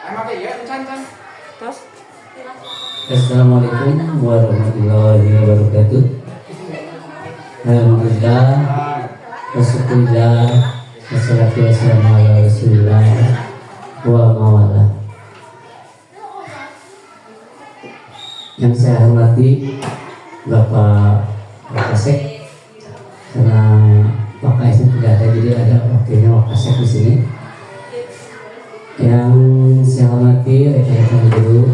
Terus Assalamualaikum warahmatullahi wabarakatuh. Alhamdulillah, wassalatu wassalamu ala rasulillah wa mawala. Yang saya hormati Bapak Wakasek, karena Pak Kaisnya tidak ada, jadi ada wakilnya Wakasek di sini. Yang saya hormati rekan-rekan guru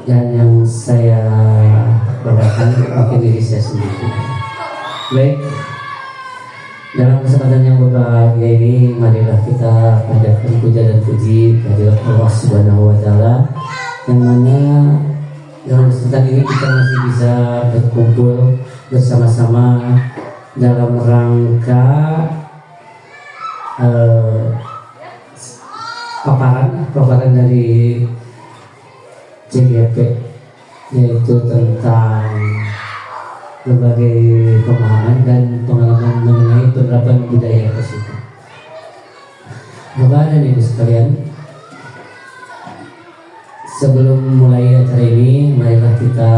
dan yang saya banggakan mungkin diri saya sendiri. Baik, dalam kesempatan yang berbahagia ini, marilah kita panjatkan puja dan puji kehadirat Allah Subhanahu wa Ta'ala, yang mana dalam kesempatan ini kita masih bisa berkumpul bersama-sama dalam rangka paparan dari CGP, yaitu tentang berbagai pemahaman dan pengalaman mengenai penerapan budaya positif. Bapak dan Ibu sekalian, sebelum mulai acara ini, marilah kita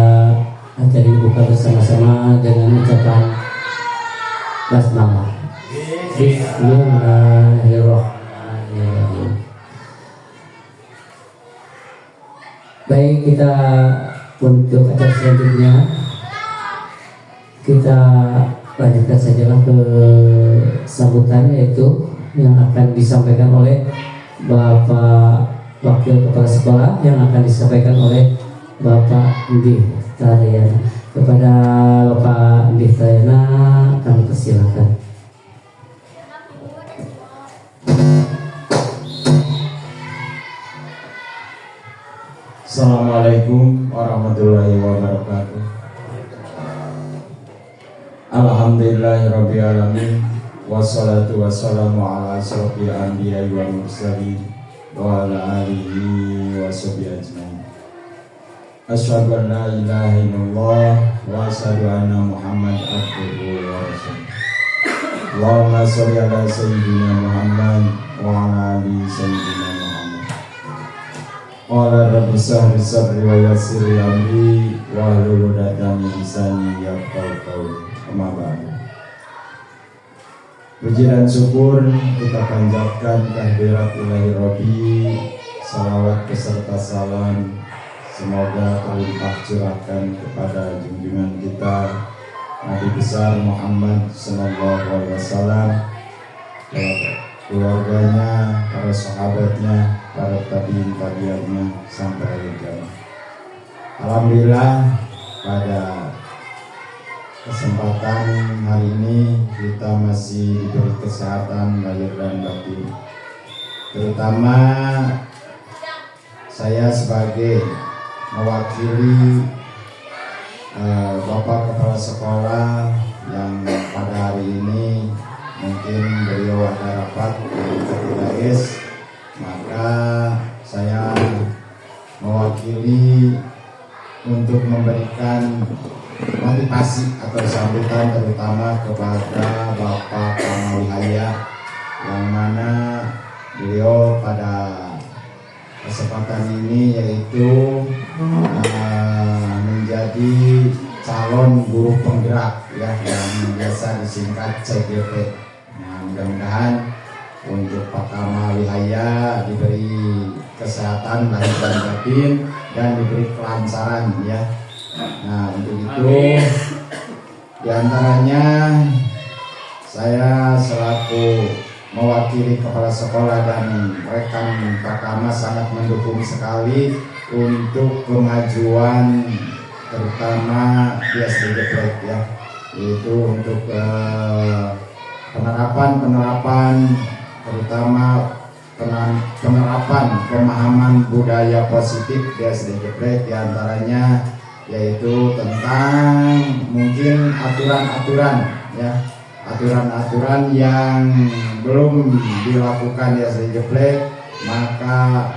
acara ini buka bersama-sama dengan ucapan basmalah. Bismillahirrahmanirrahim. Baik, kita untuk acara selanjutnya kita lanjutkan sajalah ke sambutan, yaitu yang akan disampaikan oleh Bapak Wakil Kepala Sekolah, yang akan disampaikan oleh Bapak Indih Taryana. Kepada Bapak Indih Taryana kami persilakan. Assalamualaikum warahmatullahi wabarakatuh. Alhamdulillahirabbil alamin, wassalatu wassalamu ala asyrofil anbiya'i wal mursalin wa ala alihi washabihi ajmain. Asyhadu an la ilaha illallah wa asyhadu anna Muhammad abduhu wa rasuluh. Allahumma sholli ala sayyidina Muhammad wa ala ali sayyidina Qala rabbi shrah li sadri wa yassir li amri wahlul 'uqdatam min lisani yafqahu qawli. Amma ba'du. Puji dan syukur kita panjatkan kehadirat Ilahi Rabbi, salawat beserta salam semoga terlimpah curahkan kepada junjungan kita Nabi besar Muhammad sallallahu alaihi wasallam, keluarganya, para sahabatnya, para tabi'in sampai akhir zaman. Alhamdulillah, pada kesempatan hari ini kita masih diberi kesehatan lahir dan batin. Terutama saya sebagai mewakili Bapak Kepala Sekolah yang pada hari ini mungkin beliau ada rapat di KTS, maka saya mewakili untuk memberikan motivasi atau sambutan terutama kepada Bapak Kamawihaya, yang mana beliau pada kesempatan ini yaitu menjadi calon guru penggerak ya, yang biasa disingkat CGP. Nah, mudah-mudahan untuk Pak Kamawihaya diberi kesehatan lahir dan batin dan diberi kelancaran ya. Nah, untuk itu diantaranya saya selaku mewakili kepala sekolah dan rekan Prakama sangat mendukung sekali untuk kemajuan terutama di SD Geprek ya, yaitu untuk penerapan terutama penerapan pemahaman budaya positif di SD Geprek, diantaranya yaitu tentang mungkin aturan-aturan ya, aturan-aturan yang belum dilakukan di SD Geprek, maka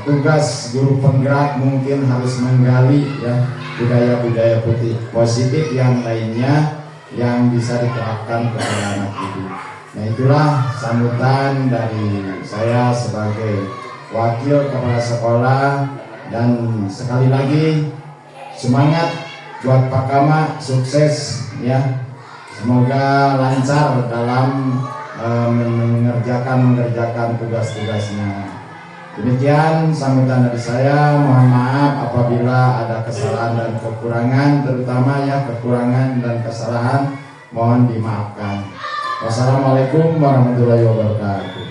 tugas guru penggerak mungkin harus menggali ya budaya-budaya positif yang lainnya yang bisa diterapkan kepada anak didik. Nah, itulah sambutan dari saya sebagai wakil kepala sekolah, dan sekali lagi semangat buat Pak Kama, sukses ya. Semoga lancar dalam mengerjakan tugas-tugasnya. Demikian sambutan dari saya. Mohon maaf apabila ada kesalahan dan kekurangan, terutama ya kekurangan dan kesalahan mohon dimaafkan. Wassalamualaikum warahmatullahi wabarakatuh.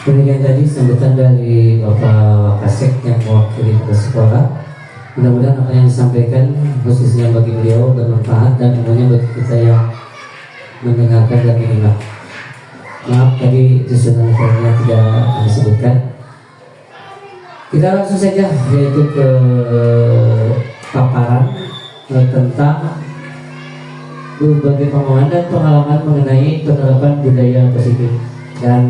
Demikian tadi sambutan dari Bapak Kasek yang mewakili ke sekolah. Mudah-mudahan apa yang disampaikan khususnya bagi beliau bermanfaat dan umumnya bagi kita yang mendengarkan dan menyimak. Maaf tadi sesuatu-nya tidak disebutkan. Kita langsung saja yaitu ke paparan tentang berbagai pengalaman dan pengalaman mengenai penerapan budaya positif, dan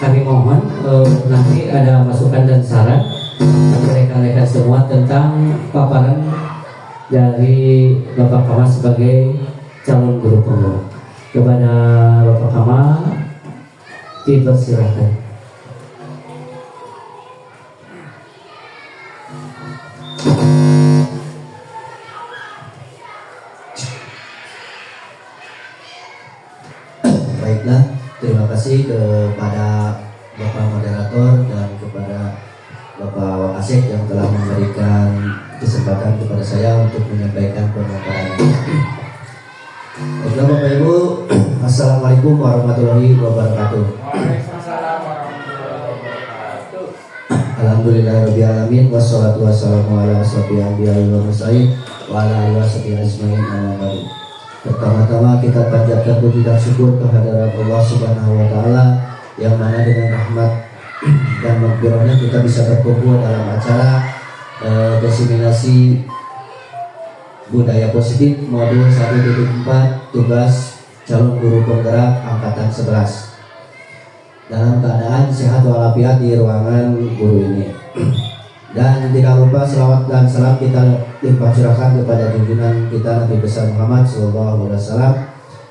kami mohon nanti ada masukan dan saran dari rekan-rekan semua tentang paparan dari Bapak Kama sebagai calon guru pemula. Kepada Bapak Kama dipersilakan. Baiklah, terima kasih kepada Bapak Moderator dan kepada Bapak Wakasek yang telah memberikan kesempatan kepada saya untuk menyampaikan pemaparan. Baiklah Bapak Ibu, Assalamualaikum warahmatullahi wabarakatuh. Alhamdulillahirrahmanirrahim. Wassalatu wassalamu ala asrofil anbiya'i wal mursalin wa ala alihi washabihi ajmain, amma ba'du. Pertama-tama kita panjatkan puji dan syukur kehadirat Allah Subhanahu wa taala yang mana dengan rahmat dan maghfirahnya kita bisa berkumpul dalam acara diseminasi budaya positif modul 1.4 tugas calon guru penggerak angkatan 11 dalam keadaan sehat walafiat di ruangan guru ini. Dan tidak lupa selawat dan salam kita limpahcurahkan kepada junjungan kita Nabi besar Muhammad SAW,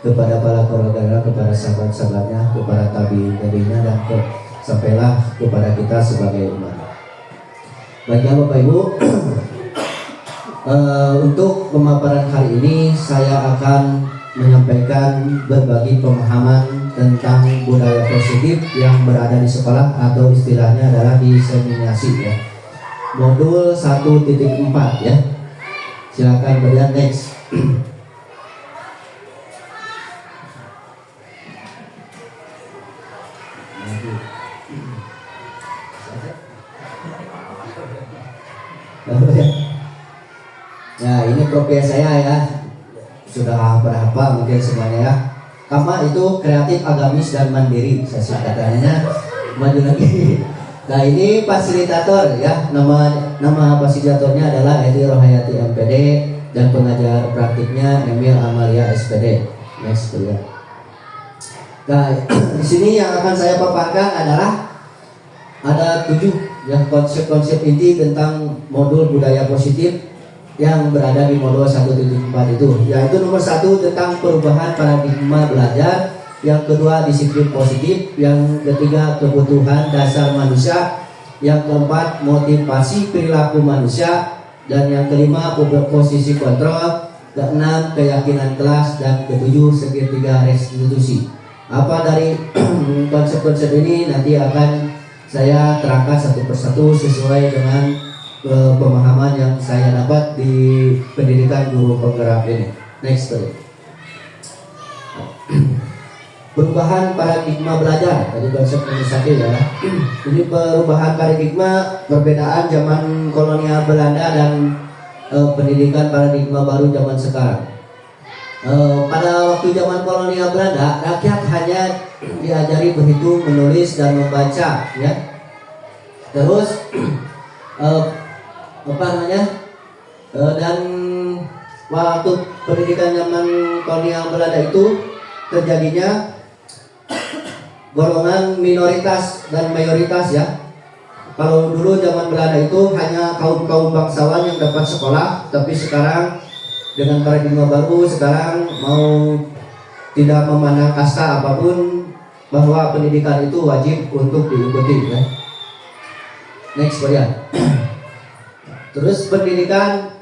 kepada para keluarga, kepada sahabat-sahabatnya, kepada tabi'in dan sampailah kepada kita sebagai umat. Baiklah Bapak Ibu, untuk pemaparan kali ini saya akan menyampaikan berbagi pemahaman tentang budaya positif yang berada di sekolah, atau istilahnya adalah diseminasi ya. Modul 1.4 ya. Silakan berlihat next. Nah, ini profil saya ya. Sudah berapa mungkin semuanya ya. Kama itu kreatif, agamis dan mandiri. Saya singkatannya maju lagi. Nah, ini fasilitator ya. Nama fasilitatornya adalah Edi Rohayati MPD dan pengajar praktiknya Emil Amalia SPD. Next ya. Nah, di sini yang akan saya paparkan adalah ada 7 ya konsep-konsep inti tentang modul budaya positif yang berada di modul 1.4 itu. Yaitu nomor 1 tentang perubahan paradigma belajar, yang kedua disiplin positif, yang ketiga kebutuhan dasar manusia, yang keempat motivasi perilaku manusia, dan yang kelima posisi kontrol, keenam keyakinan kelas, dan ketujuh segitiga restitusi. Apa dari konsep-konsep ini nanti akan saya terangkan satu persatu sesuai dengan pemahaman yang saya dapat di pendidikan guru penggerak ini. Next please. Perubahan paradigma belajar, tadi konsep nomor 1 ya. Ini perubahan paradigma, perbedaan zaman kolonial Belanda dan pendidikan paradigma baru zaman sekarang. Pada waktu zaman kolonial Belanda, rakyat hanya diajari berhitung, menulis dan membaca ya. Terus dan waktu pendidikan zaman kolonial Belanda itu terjadinya golongan minoritas dan mayoritas ya. Kalau dulu zaman Belanda itu hanya kaum bangsawan yang dapat sekolah, tapi sekarang dengan paradigma baru sekarang mau tidak memandang kasta apapun, bahwa pendidikan itu wajib untuk diikuti ya. Next ya. Terus pendidikan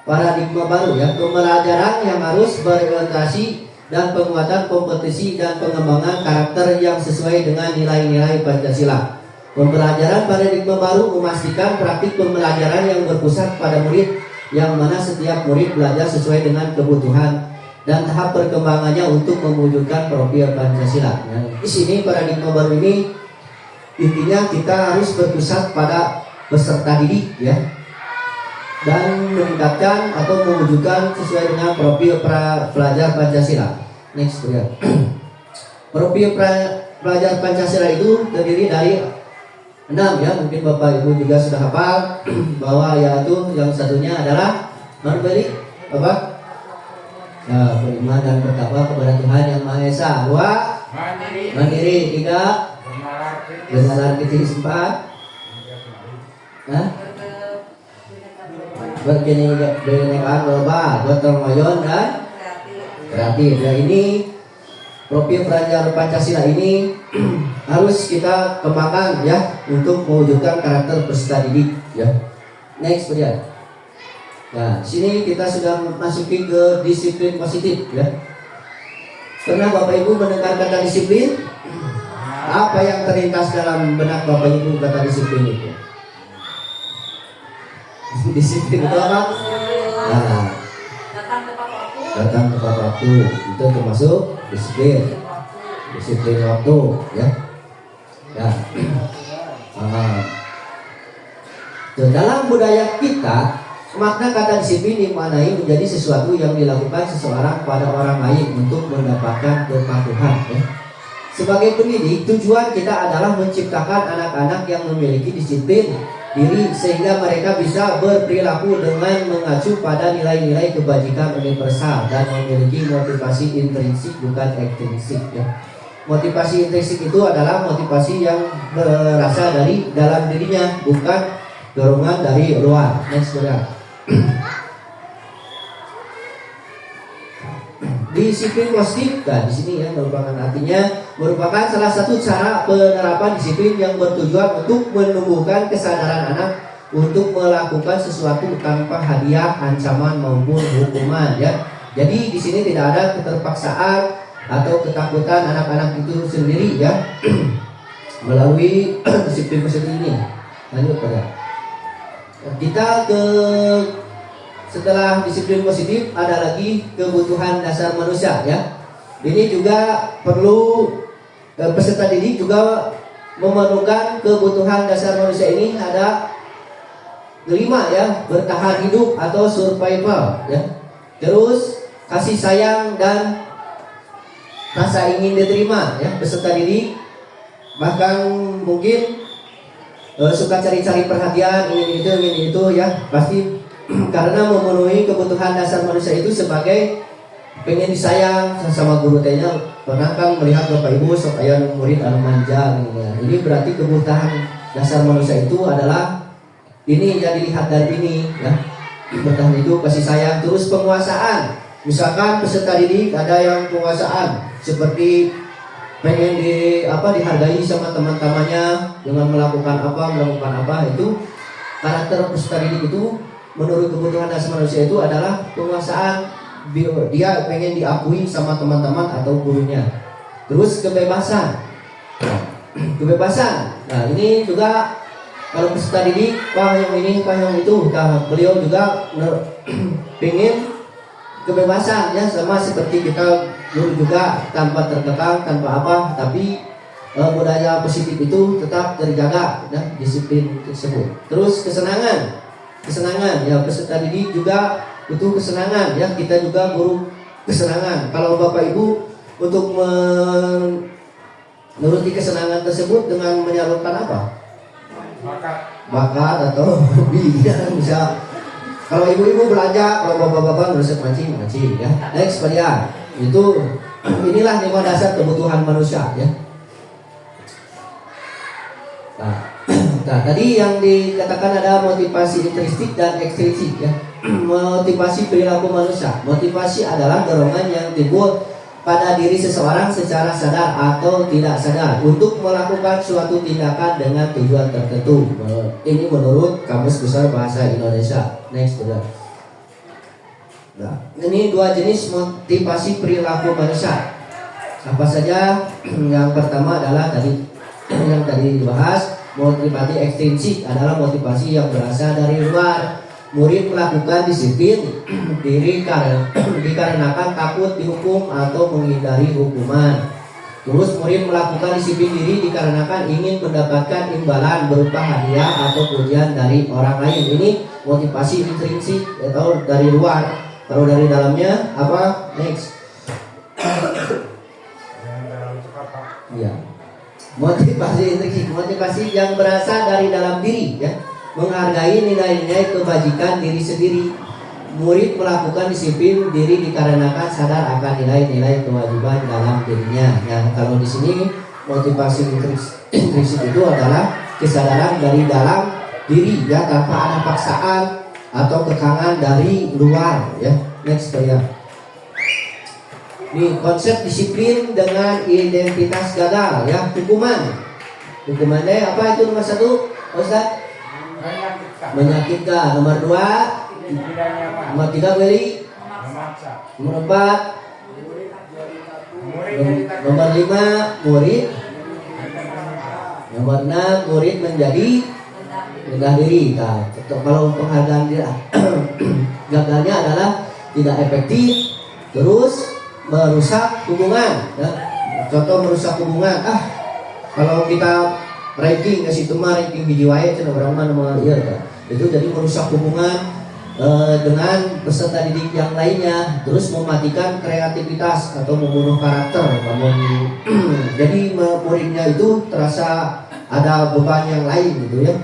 paradigma baru ya, pembelajaran yang harus berorientasi dan penguatan kompetisi dan pengembangan karakter yang sesuai dengan nilai-nilai Pancasila. Pembelajaran paradigma baru memastikan praktik pembelajaran yang berpusat pada murid, yang mana setiap murid belajar sesuai dengan kebutuhan dan tahap perkembangannya untuk mewujudkan profil Pancasila. Nah, di sini paradigma baru ini intinya kita harus berpusat pada peserta didik ya, dan meningkatkan atau mewujudkan sesuai dengan profil pelajar Pancasila. Next ya. Profil pelajar Pancasila itu terdiri dari 6 ya, mungkin Bapak Ibu juga sudah hafal bahwa yaitu yang satunya adalah berbalik apa? Ya, beriman dan bertakwa kepada Tuhan Yang Maha Esa. 2. Mandiri. 3. Benar kritis. 4. Berkenekaan global, gotong royong dan kreatif. Ya, ini profil pelajar Pancasila ini harus kita kembangkan ya untuk mewujudkan karakter peserta didik ya. Next ya. Nah, sini kita sudah masuki ke disiplin positif ya. Karena Bapak Ibu mendengar kata disiplin, apa yang terlintas dalam benak Bapak Ibu kata disiplin itu? Disiplin itu apa? Nah, datang tepat waktu itu termasuk disiplin. Disiplin waktu ya. Ya. Dalam budaya kita, makna kata disiplin dimaknai menjadi sesuatu yang dilakukan seseorang pada orang lain untuk mendapatkan kepatuhan ya. Sebagai pendidik, tujuan kita adalah menciptakan anak-anak yang memiliki disiplin diri sehingga mereka bisa berperilaku dengan mengacu pada nilai-nilai kebajikan universal dan memiliki motivasi intrinsik bukan ekstrinsik ya. Motivasi intrinsik itu adalah motivasi yang berasal dari dalam dirinya, bukan dorongan dari luar. Next ya. Disiplin positif, nah di sini ya merupakan merupakan salah satu cara penerapan disiplin yang bertujuan untuk menumbuhkan kesadaran anak untuk melakukan sesuatu tanpa hadiah, ancaman maupun hukuman ya. Jadi di sini tidak ada keterpaksaan atau ketakutan anak-anak itu sendiri ya melalui disiplin positif ini. Lanjut pada kita ke setelah disiplin positif ada lagi kebutuhan dasar manusia ya. Ini juga perlu peserta didik juga memerlukan kebutuhan dasar manusia ini ada 5 ya, bertahan hidup atau survival ya. Terus kasih sayang dan rasa ingin diterima ya peserta didik, bahkan mungkin suka cari-cari perhatian ingin itu ya, pasti karena memenuhi kebutuhan dasar manusia itu sebagai pengen disayang sama guru tehnya. Pernah kan melihat Bapak Ibu sok aya murid anu manja gitu ya. Ini berarti kebutuhan dasar manusia itu adalah ini yang dilihat dari ini ya, bertahan hidup, kasih sayang, terus penguasaan. Misalkan peserta didik ada yang penguasaan seperti pengen dihargai sama teman-temannya dengan melakukan apa, itu karakter peserta didik itu menurut kebutuhan dasar manusia itu adalah penguasaan. Dia pengen diakui sama teman-teman atau gurunya. Terus kebebasan. Nah ini juga kalau peserta didik yang ini yang itu, nah, beliau juga pengen kebebasan ya, sama seperti kita guru juga, tanpa terkekang, tanpa apa, tapi budaya positif itu tetap terjaga dan disiplin tersebut. Terus kesenangan ya, peserta didik juga butuh kesenangan ya, kita juga guru kesenangan. Kalau Bapak Ibu untuk menuruti kesenangan tersebut dengan menyalurkan apa? Bakat atau hobi ya, bisa. Kalau ibu-ibu belanja, kalau bapak-bapak ngeresep mancing ya. Next ya, itu inilah 5 dasar kebutuhan manusia ya. Nah, tadi yang dikatakan ada motivasi intrinsik dan ekstrinsik ya. motivasi perilaku manusia. Motivasi adalah dorongan yang timbul pada diri seseorang secara sadar atau tidak sadar untuk melakukan suatu tindakan dengan tujuan tertentu. Ini menurut Kamus Besar Bahasa Indonesia. Next, sudah. Nah, ini dua jenis motivasi perilaku manusia. Apa saja? Yang pertama adalah yang tadi dibahas, motivasi ekstrinsik adalah motivasi yang berasal dari luar. Murid melakukan disiplin diri dikarenakan takut dihukum atau menghindari hukuman. Terus murid melakukan disiplin diri dikarenakan ingin mendapatkan imbalan berupa hadiah atau pujian dari orang lain. Ini motivasi intrinsik atau dari luar. Kalau dari dalamnya apa? Next. Ya. Motivasi intrinsik, motivasi yang berasal dari dalam diri, ya. Menghargai nilai-nilai kebajikan diri sendiri. Murid melakukan disiplin diri dikarenakan sadar akan nilai-nilai kewajiban dalam dirinya. Nah, kalau di sini motivasi intrinsik itu adalah kesadaran dari dalam diri, ya, tanpa ada paksaan atau kekangan dari luar, ya. Next, ya. Ini konsep disiplin dengan identitas gagal, ya. Hukumannya apa itu nomor 1, Ustaz? Menyakitkan. Nomor 2, nomor 3 beli. Nomor 4, nomor 5 murid. Nomor 6 murid menjadi rendah diri. Nah, kalau penghargaan dia gagalnya adalah tidak efektif, terus merusak hubungan, ya. Contoh merusak hubungan, kalau kita ranking ke situ mah ranking biji wae cenah urang mah nomor ieu ya. Itu jadi merusak hubungan dengan peserta didik yang lainnya, terus mematikan kreativitas atau membunuh karakter. Namun jadi muridnya itu terasa ada beban yang lain gitu, ya.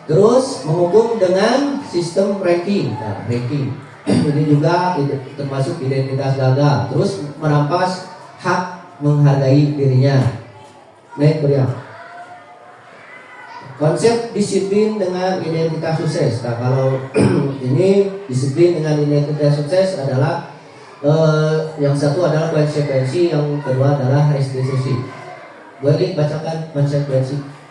Terus menghukum dengan sistem ranking. Nah, ranking ini juga termasuk identitas gagal. Terus merampas hak menghargai dirinya. Baik, beliau. Konsep disiplin dengan identitas sukses. Nah, kalau ini disiplin dengan identitas sukses adalah yang satu adalah konsekuensi, yang kedua adalah restitusi. Boleh bacakan konsekuensi.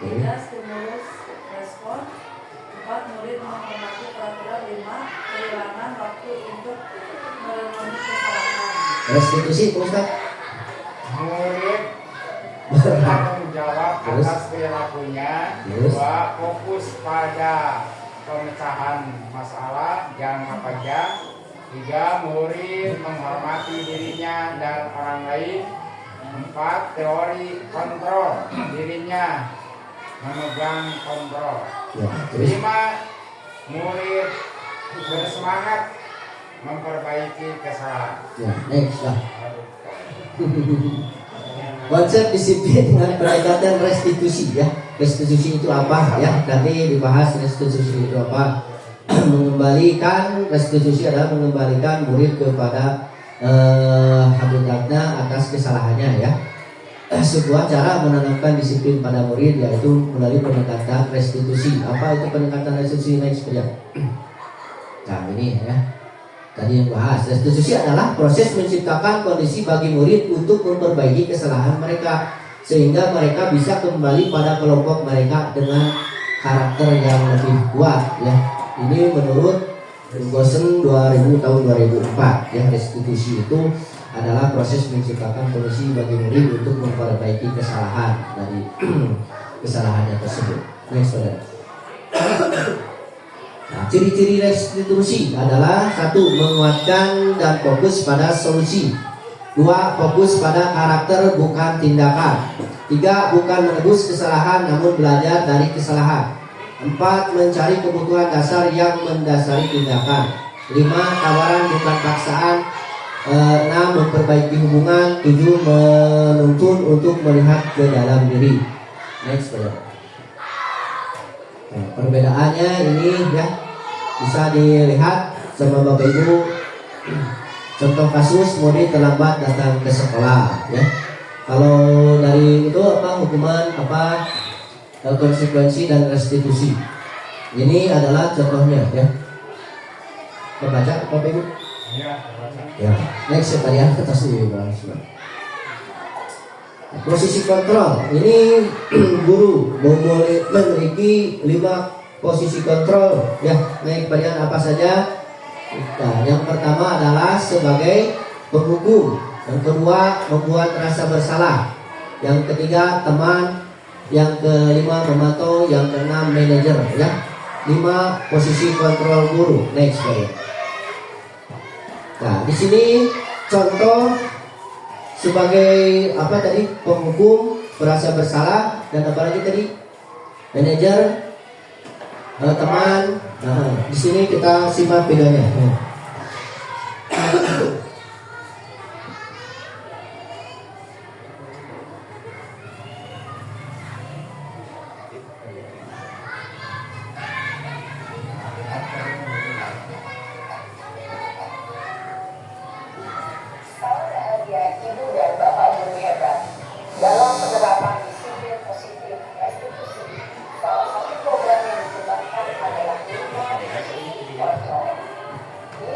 Tiga, stimulus respon. 4, murid menghormati peraturan. 5, kehilangan waktu untuk merenungi kesalahan. Restitusi, Ustaz. Murid bertanggung jawab atas perilakunya. 2, fokus pada pemecahan masalah jangka panjang. 3, murid menghormati dirinya dan orang lain. 4, teori kontrol dirinya, memegang kontrol. 5, murid bersemangat memperbaiki kesalahan. Ya, next lah. Konsep disiplin dengan berkaitan restitusi, ya. Restitusi itu apa, ya? Nanti dibahas restitusi itu apa. Restitusi adalah mengembalikan murid kepada habitatnya atas kesalahannya, ya. Sebuah cara menanamkan disiplin pada murid yaitu melalui pendekatan restitusi. Apa itu pendekatan restitusi? Next, ya. Nah, ini, ya. Tadi yang bahas, restitusi adalah proses menciptakan kondisi bagi murid untuk memperbaiki kesalahan mereka sehingga mereka bisa kembali pada kelompok mereka dengan karakter yang lebih kuat, ya. Ini menurut Gosen 2000 tahun 2004, ya. Restitusi itu adalah proses menciptakan kondisi bagi murid untuk memperbaiki kesalahan dari kesalahannya tersebut. Next, saudara. Nah, ciri-ciri restitusi adalah 1, menguatkan dan fokus pada solusi. 2, fokus pada karakter bukan tindakan. 3, bukan menebus kesalahan namun belajar dari kesalahan. 4, mencari kebutuhan dasar yang mendasari tindakan. 5, tawaran bukan paksaan. 6, memperbaiki hubungan. 7, menuntun untuk melihat ke dalam diri. Next, nah, perbedaannya ini, ya, bisa dilihat sama Bapak Ibu. Contoh kasus murid terlambat datang ke sekolah, ya. Kalau dari itu apa hukuman apa konsekuensi dan restitusi. Ini adalah contohnya ya. Membaca Bapak Ibu. Iya, baca. Ya, next tadi atas ini Bang. Posisi kontrol. Ini guru memiliki 5 posisi kontrol ya. Baik bagian apa saja? Nah, yang pertama adalah sebagai penghukum, yang kedua membuat rasa bersalah, yang ketiga teman, yang kelima memantau, yang keenam manajer ya. 5 posisi kontrol guru. Next bagian. Nah, di sini contoh sebagai apa tadi penghukum, merasa bersalah, dan apa lagi tadi manajer, teman. Nah, di sini kita simak videonya. Ibu dan Bapak guru hebat dalam penerapan disiplin positif restitusi. Salah satu program yang dikembangkan adalah 5 posisi kontrol. 5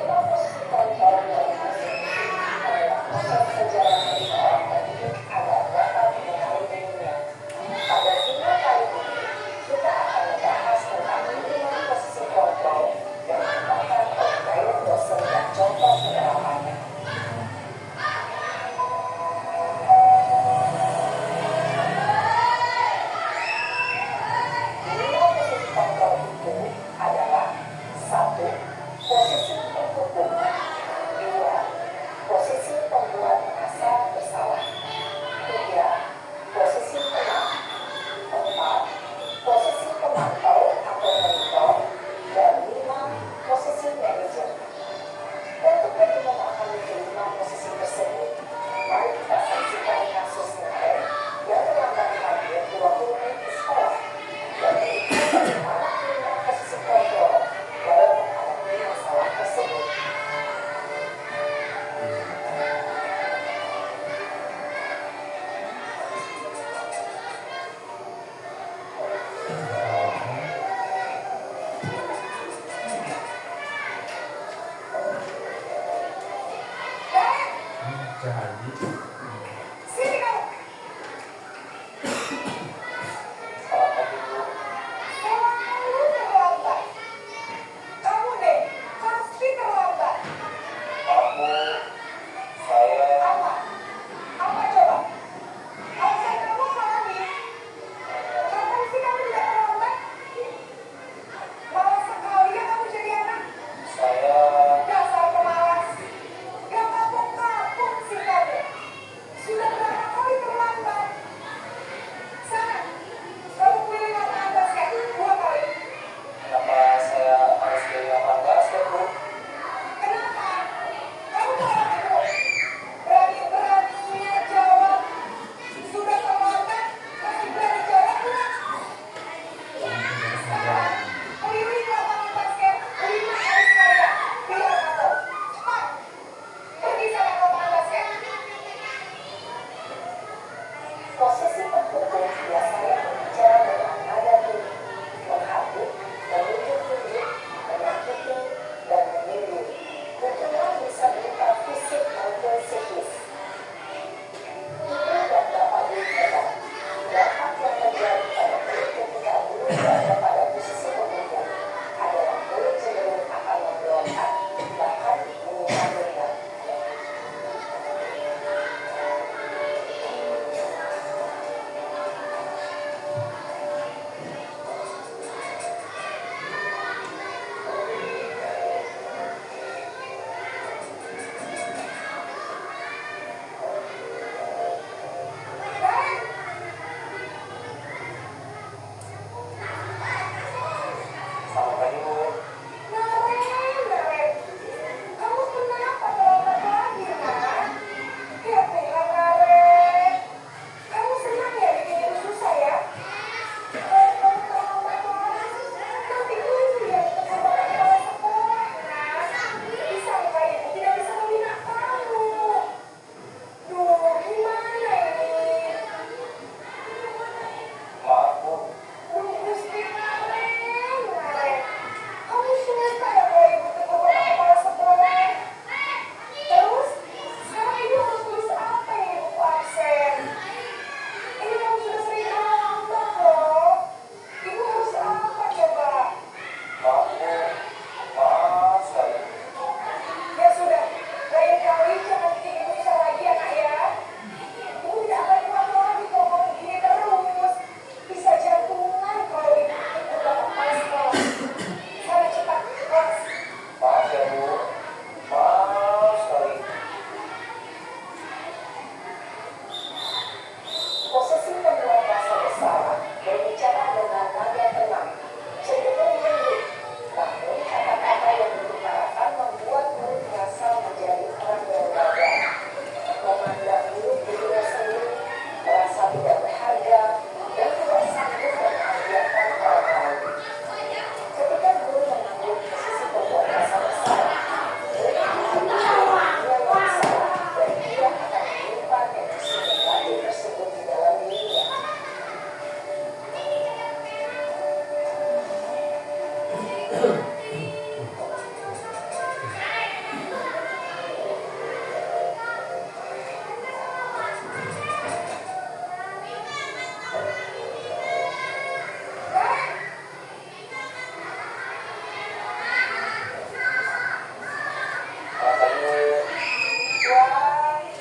Wah,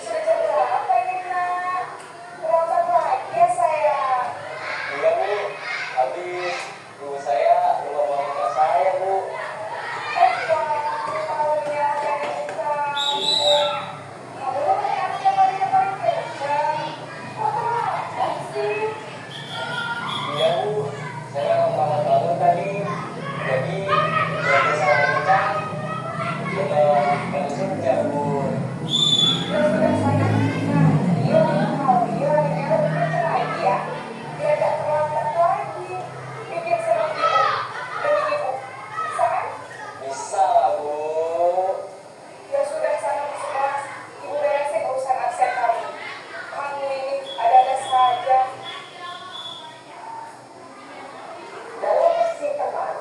sudah jam berapa ini nak? Terlambat lagi ya sayang. Iya bu, habis guru saya lupa bawa motor saya bu. Taunya dari kamu. Kamu bukannya anak yang paling kerja. Kok terlambat sih? Iya bu, saya mau banget bangun tadi. Jadi udah salah kencang. Kita langsung kerja bu. Ya sudah sayang. Nah, dia lagi kerja lagi ya. Dia agak terlambat lagi. Bikin senang ibu. Demi ibu. Bisa kan? Bisa lah bu. Ya sudah sana masuk kelas. Ibu beresin urusan absen kamu. Kamu ini ada-ada saja. Dalam sesi teman,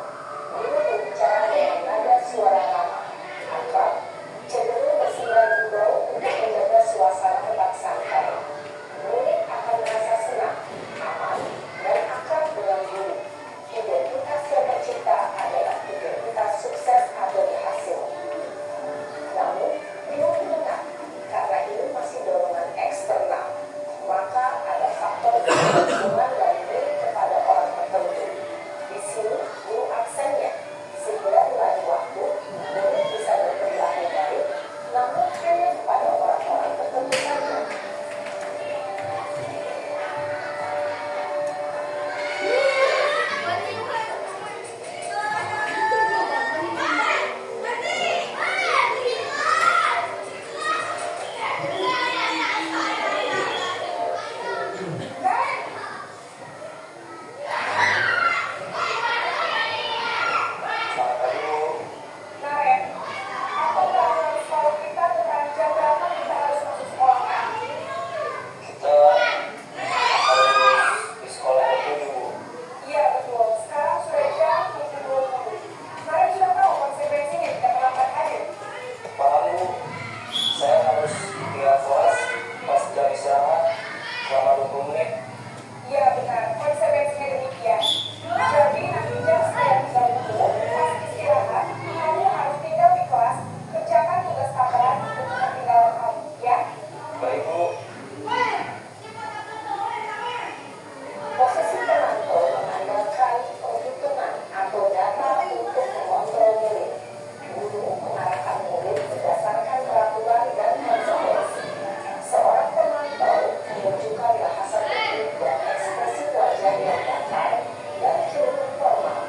guru berbicara dengan nada suara ramah, akrab, cenderung bersihkan gurau untuk menjaga suasana tetap santai. Murid akan merasa senang, aman, dan akrab dengan guru. Identitas yang tercipta adalah identitas sukses atau berhasil. Namun, belum benar, karena ini masih dorongan eksternal, maka ada faktor dukungan dari murid kepada orang tertentu. Di sini, guru aksennya, sehingga di lain waktu, murid bisa berperilaku baik, namun hanya kepada orang-orang tertentu saja. Selamat pagi bu. Naren, apakah harus tahu kita tentang jam berapa kita harus masuk sekolah kan? Kita harus di sekolah ke-7 bu. Iya betul, sekarang sudah jam 7.20. Naren sudah tahu konsekuensinya jika terlambat hadir. Paham bu, saya harus tinggal kelas pas jam istirahat selama 20 menit. Iya benar, konsekuensinya demikian. Jadi nanti jam 9.30 pas istirahat, kamu harus tinggal di kelas, kerjakan tugas tambahan untuk ketinggalan kamu, ya? Baik bu. Posisi penonton mengandalkan perhitungan atau data untuk mengontrol murid. Guru mengarahkan murid berdasarkan peraturan dan konsekuensi. Seorang pemantau menunjukkan bahasa tubuh dan ekspresi wajah yang datar dan cenderung formal.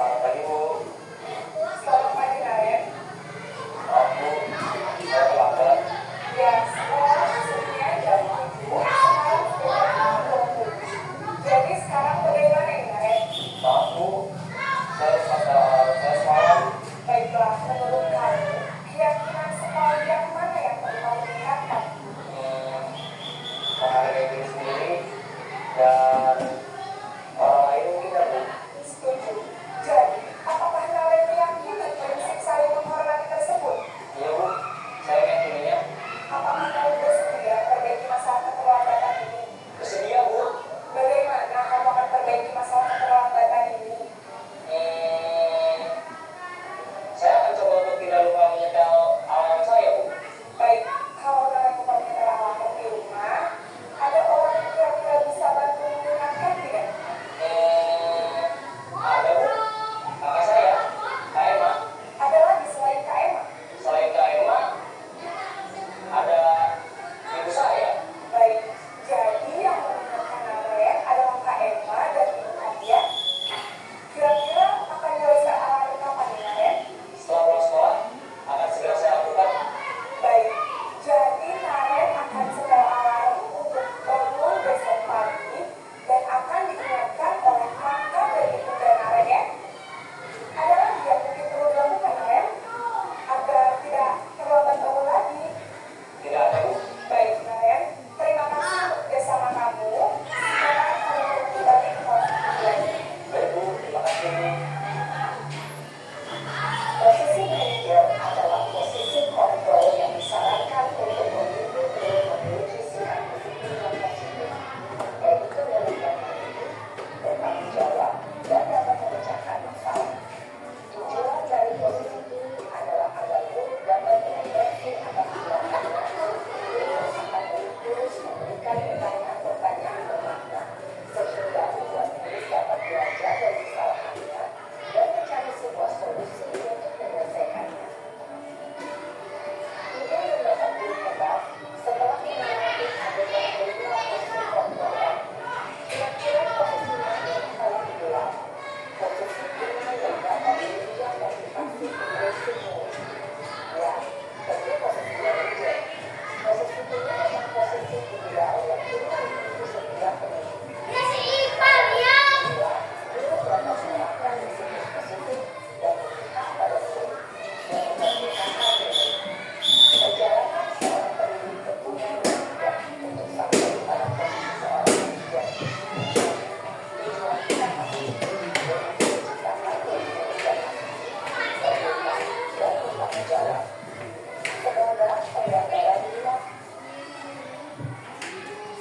Selamat pagi bu. Selamat pagi Naren. Maaf bu, saya terlambat. Ya, sekolah masuknya jam 7, sekarang sudah jam 20. Jadi sekarang bagaimana ini Naren? Maaf bu, saya lupa saya semalam. Baiklah, menurut kamu, keyakinan sekolah yang mana yang perlu kamu tingkatkan? Menghargai diri sendiri dan orang lain mungkin ya bu. Setuju. Jadi, apakah Naren meyakini prinsip saling menghormati tersebut? Iya bu, saya meyakininya. Apakah Naren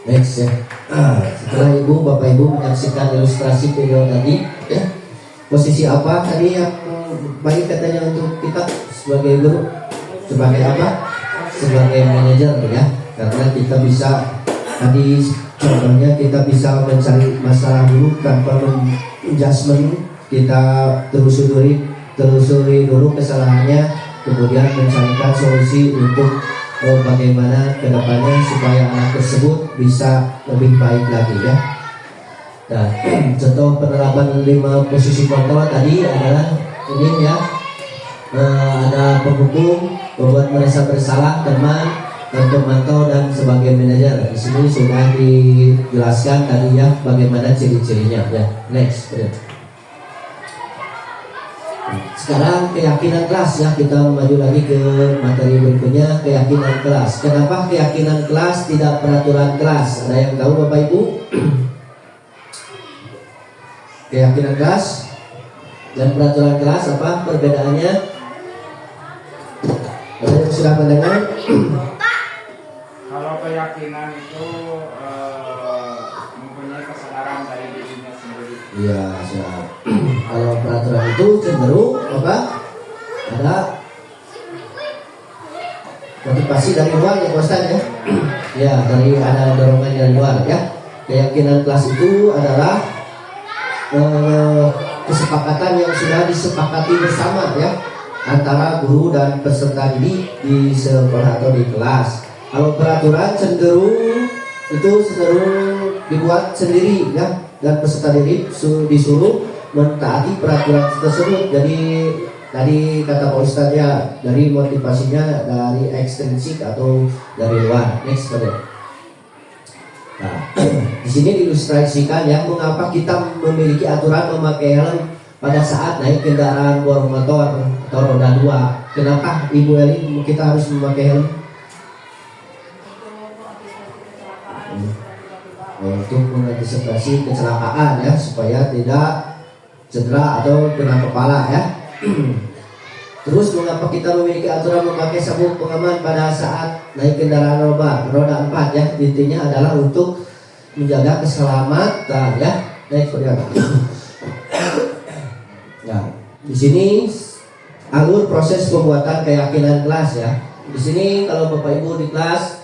Next ya. Setelah ibu, bapak ibu menyaksikan ilustrasi video tadi, ya, posisi apa tadi yang baik katanya untuk kita sebagai guru, sebagai apa? Sebagai manajer ya. Karena kita bisa tadi contohnya kita bisa mencari masalah dulu tanpa menjudgment, kita telusuri dulu kesalahannya, kemudian mencarikan solusi untuk bagaimana kedepannya supaya anak tersebut bisa lebih baik lagi ya. Nah, contoh penerapan 5 posisi kontrol tadi adalah ini ya, ada penghukum, membuat merasa bersalah, teman, dan pemantau dan sebagai manajer. Di sini sudah dijelaskan tadi ya bagaimana ciri-cirinya ya. Next. Ya. Sekarang keyakinan kelas ya, kita maju lagi ke materi berikutnya, keyakinan kelas. Kenapa keyakinan kelas tidak peraturan kelas? Ada yang tahu Bapak Ibu? Keyakinan kelas dan peraturan kelas apa perbedaannya? Ada yang sudah mendengar? Kalau keyakinan itu mempunyai kesadaran dari dirinya sendiri. Iya, siap. Kalau peraturan itu cenderung apa? Ada motivasi dari luar ya, Pak Ustaz ya. Ya, ada dorongan dari luar ya. Keyakinan kelas itu adalah kesepakatan yang sudah disepakati bersama ya antara guru dan peserta didik di sekolah atau di kelas. Kalau peraturan cenderung dibuat sendiri ya, dan peserta didik disuruh mentaati peraturan tersebut. Jadi tadi kata Pak Ustadz ya, dari motivasinya dari ekstrinsik atau dari luar. Next pada. Nah, di sini diilustrasikan ya mengapa kita memiliki aturan memakai helm pada saat naik kendaraan bermotor atau roda 2. Kenapa Ibu Eli kita harus memakai helm? Untuk mengantisipasi kecelakaan ya, supaya tidak cedera atau kena kepala ya. Terus mengapa kita memiliki aturan memakai sabuk pengaman pada saat naik kendaraan roda 4 ya? Intinya adalah untuk menjaga keselamatan ya. Naik kendaraan. Nah, di sini alur proses pembuatan keyakinan kelas ya. Di sini kalau Bapak Ibu di kelas,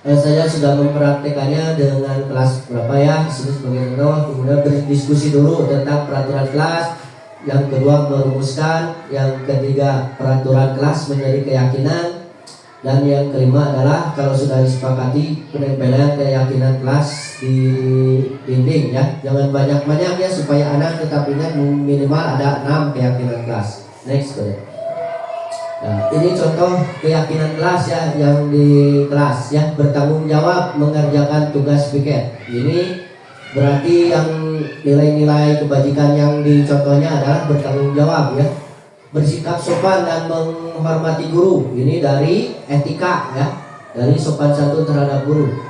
saya sudah mempraktekannya dengan kelas berapa ya? Di sini sebagai contoh, kemudian berdiskusi dulu tentang peraturan kelas. Yang kedua merumuskan, yang ketiga peraturan kelas menjadi keyakinan, dan yang kelima adalah kalau sudah disepakati penempelan keyakinan kelas di dinding ya. Jangan banyak-banyak ya supaya anak tetap ingat minimal ada 6 keyakinan kelas. Next. Nah, ini contoh keyakinan kelas ya yang di kelas ya, bertanggung jawab mengerjakan tugas piket. Ini berarti yang nilai-nilai kebajikan yang dicontohnya adalah bertanggung jawab ya, bersikap sopan dan menghormati guru. Ini dari etika ya, dari sopan santun terhadap guru.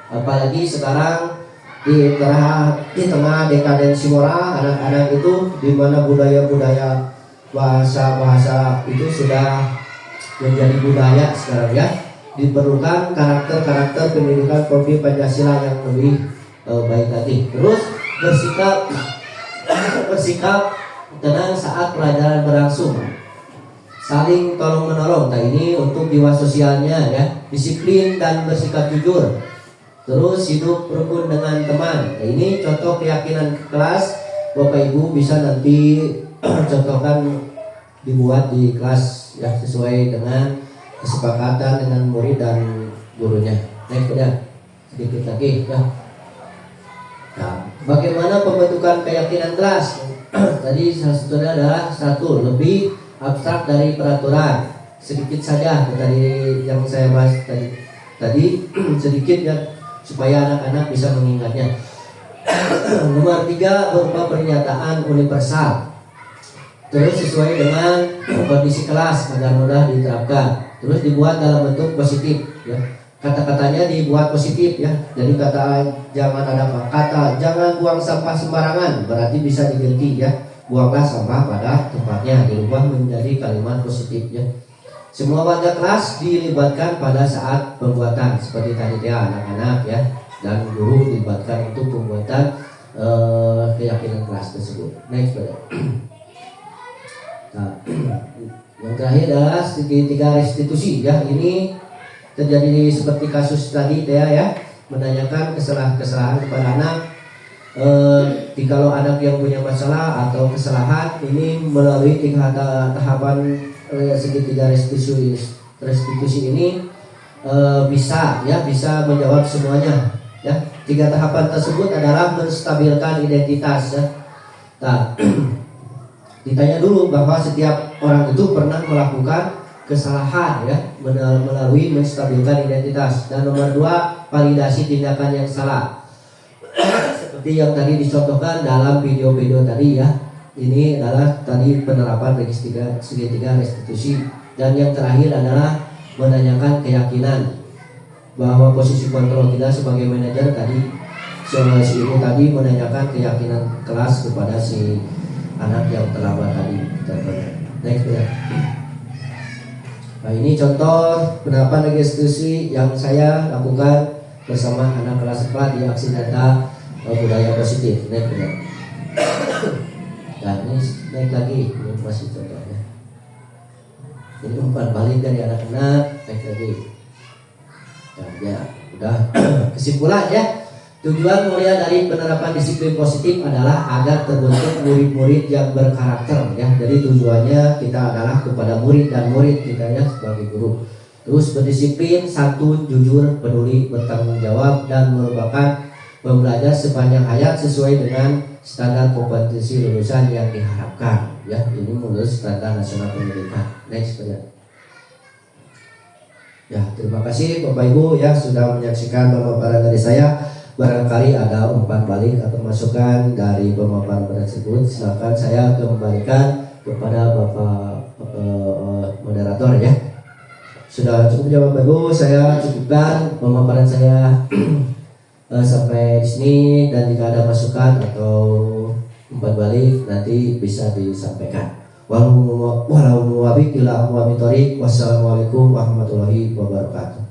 Apalagi sekarang di tengah dekadensi moral anak-anak itu, di mana budaya-budaya bahasa itu sudah menjadi budaya sekarang ya, diperlukan karakter-karakter pendidikan Kode Pancasila yang lebih baik tadi. Terus bersikap tenang saat pelajaran berlangsung, saling tolong menolong. Nah, ini untuk jiwa sosialnya ya, disiplin dan bersikap jujur. Terus hidup rukun dengan teman. Nah, ini contoh keyakinan kelas. Bapak Ibu bisa nanti contohkan dibuat di kelas ya, sesuai dengan kesepakatan dengan murid dan gurunya. Next ya, sedikit lagi ya. Nah, bagaimana pembentukan keyakinan kelas? Tadi salah satunya adalah lebih abstrak dari peraturan. Sedikit saja tadi yang saya bahas tadi sedikit ya, supaya anak-anak bisa mengingatnya. Nomor 3 berupa pernyataan universal. Terus sesuai dengan kondisi kelas agar mudah diterapkan. Terus dibuat dalam bentuk positif ya. Kata-katanya dibuat positif ya. Jadi jangan buang sampah sembarangan, berarti bisa diganti ya, buanglah sampah pada tempatnya, dirubah menjadi kalimat positif ya. Semua warga kelas dilibatkan pada saat pembuatan seperti tadi ya, anak-anak ya dan guru dilibatkan untuk pembuatan keyakinan kelas tersebut. Next brother. Nah, yang terakhir adalah segitiga restitusi ya. Ini terjadi seperti kasus tadi ya, menanyakan kesalahan kepada anak. Jikalau anak yang punya masalah atau kesalahan ini melalui tahapan segitiga restitusi ini bisa menjawab semuanya ya. 3 tahapan tersebut adalah menstabilkan identitas ya. Nah, ditanya dulu bahwa setiap orang itu pernah melakukan kesalahan ya melalui menstabilkan identitas. Dan nomor 2, validasi tindakan yang salah. Seperti yang tadi dicontohkan dalam video-video tadi ya. Ini adalah tadi penerapan segitiga restitusi. Dan yang terakhir adalah menanyakan keyakinan bahwa posisi kontrol kita sebagai manajer tadi si ibu tadi menanyakan keyakinan kelas kepada si anak yang terlambat tadi. Next ya. Nah, ini contoh penerapan restitusi yang saya lakukan bersama anak kelas 4 di aksi data budaya positif. Next ya. Dan ini naik lagi, ini masih contohnya. Ini umpan balik dari anak-anak, naik lagi. Dan ya, udah kesimpulan ya. Tujuan mulia dari penerapan disiplin positif adalah agar terbentuk murid-murid yang berkarakter ya. Jadi tujuannya kita adalah kepada murid dan murid kita ya sebagai guru. Terus berdisiplin, santun, jujur, peduli, bertanggung jawab dan merupakan pembelajar sepanjang hayat sesuai dengan standar kompetensi lulusan yang diharapkan ya. Ini menurut standar nasional pendidikan. Next ya, terima kasih Bapak Ibu ya sudah menyaksikan pemaparan dari saya. Barangkali ada umpan balik atau masukan dari pemaparan tersebut, silakan saya kembalikan kepada Bapak moderator ya. Sudah cukup ya Bapak Ibu, saya cukupkan pemaparan saya sampai di sini, dan jika ada masukan atau umpan balik nanti bisa disampaikan. Wassalamualaikum warahmatullahi wabarakatuh.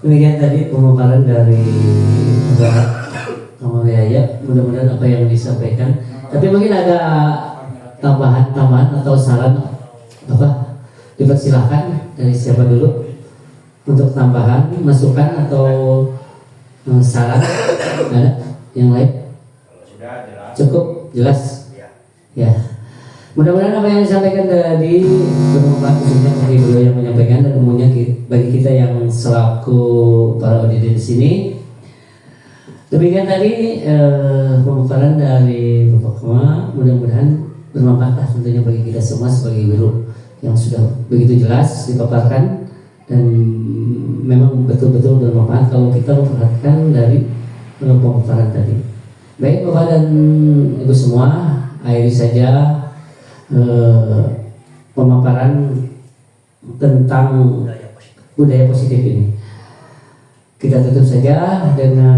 Demikian tadi pemaparan dari Bapak Kamal Yaya. Mudah-mudahan apa yang disampaikan. Tapi mungkin ada tambahan atau saran apa? Dipersilahkan dari siapa dulu untuk tambahan, masukan atau saran. Ada yang lain? Sudah jelas. Cukup jelas. Ya. Mudah-mudahan apa yang disampaikan tadi bermanfaat khususnya bagi beliau yang menyampaikan dan umumnya bagi kita yang selaku para audiens di sini. Demikian tadi pemaparan dari Bapak Kema, mudah-mudahan bermanfaat tentunya bagi kita semua sebagai guru yang sudah begitu jelas dipaparkan, dan memang betul-betul bermanfaat kalau kita memperhatikan dari pemaparan tadi. Baik Bapak dan Ibu semua, akhiri saja pemaparan tentang budaya positif ini. Kita tutup saja dengan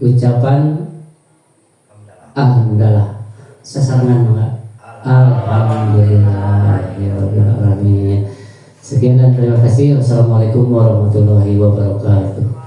ucapan alhamdulillah. Sasarangan enggak? Alhamdulillah ya Rabbil alamin. Sekian dan terima kasih. Wassalamualaikum warahmatullahi wabarakatuh.